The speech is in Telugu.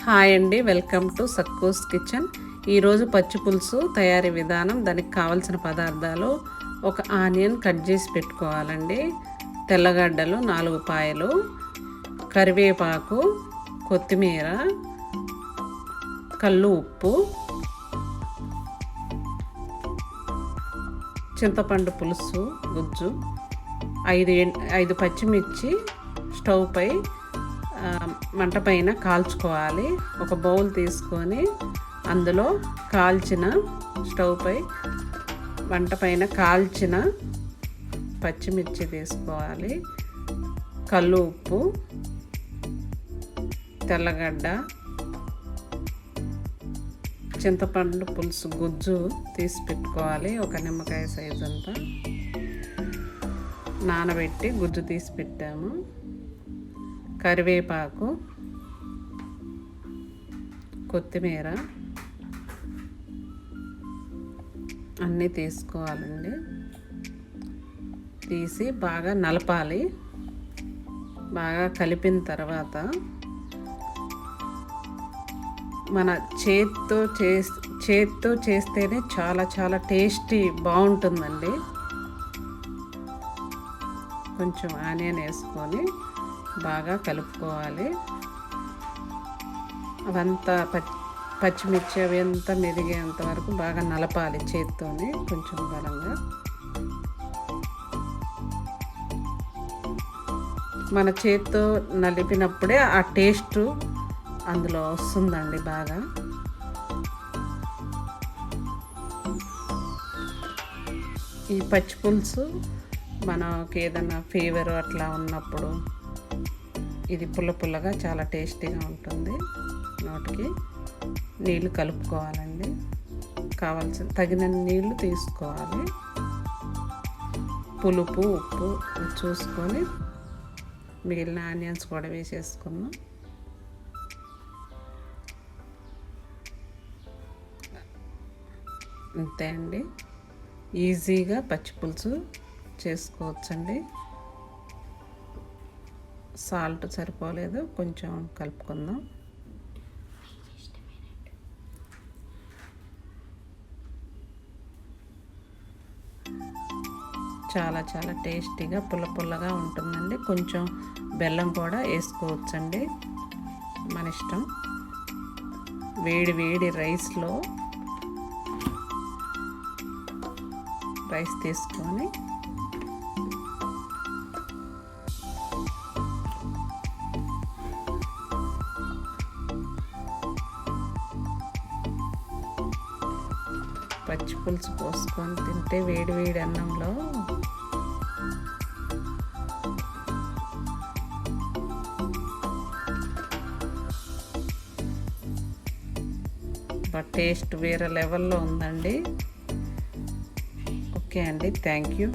హాయ్ అండి, వెల్కమ్ టు సక్కూస్ కిచెన్. ఈరోజు పచ్చి పులుసు తయారీ విధానం, దానికి కావలసిన పదార్థాలు: ఒక ఆనియన్ కట్ చేసి పెట్టుకోవాలండి, తెల్లగడ్డలు 4 పాయలు, కరివేపాకు, కొత్తిమీర, కల్లు ఉప్పు, చింతపండు పులుసు గుజ్జు, 5 పచ్చిమిర్చి స్టవ్ పై మంట పైన కాల్చుకోవాలి. ఒక బౌల్ తీసుకొని అందులో స్టవ్ పై మంట పైన కాల్చిన పచ్చిమిర్చి తీసుకోవాలి. కల్లు ఉప్పు, తెల్లగడ్డ, చింతపండు పులుసు గుజ్జు తీసి పెట్టుకోవాలి. ఒక నిమ్మకాయ సైజు అంతా నానబెట్టి గుజ్జు తీసి పెట్టాము. కరివేపాకు, కొత్తిమీర అన్నీ తీసుకోవాలండి. తీసి బాగా నలపాలి. బాగా కలిపిన తర్వాత మన చేత్తో చేస్తేనే చాలా చాలా టేస్టీ బాగుంటుందండి. కొంచెం ఆనియన్ వేసుకొని బాగా కలుపుకోవాలి. అవంతా పచ్చిమిర్చి అవి అంతా మెదిగేంత వరకు బాగా నలపాలి చేత్తోని కొంచెం బలంగా. మన చేత్తో నలిపినప్పుడే ఆ టేస్ట్ అందులో వస్తుందండి బాగా. ఈ పచ్చి పులుసు మనకి ఏదైనా ఫీవర్ అట్లా ఉన్నప్పుడు ఇది పుల్లగా చాలా టేస్టీగా ఉంటుంది. నోటికి నీళ్ళు కలుపుకోవాలండి. కావాల్సిన తగినన్ని నీళ్ళు తీసుకోవాలి. పులుపు ఉప్పు చూసుకొని మిగిలిన ఆనియన్స్ కూడా వేసేసుకున్నాం. అంతే అండి, ఈజీగా పచ్చి పులుసు చేసుకోవచ్చండి. సాల్ట్ సరిపోలేదు, కొంచెం కలుపుకుందాం. చాలా చాలా టేస్టీగా పుల్లగా ఉంటుందండి. కొంచెం బెల్లం కూడా వేసుకోవచ్చండి, మన ఇష్టం. వేడి రైస్లో రైస్ తీసుకొని పచ్చి పులుసు పోసుకొని తింటే వేడి అన్నంలో టేస్ట్ వేరే లెవెల్లో ఉందండి. ఓకే అండి, థ్యాంక్ యూ.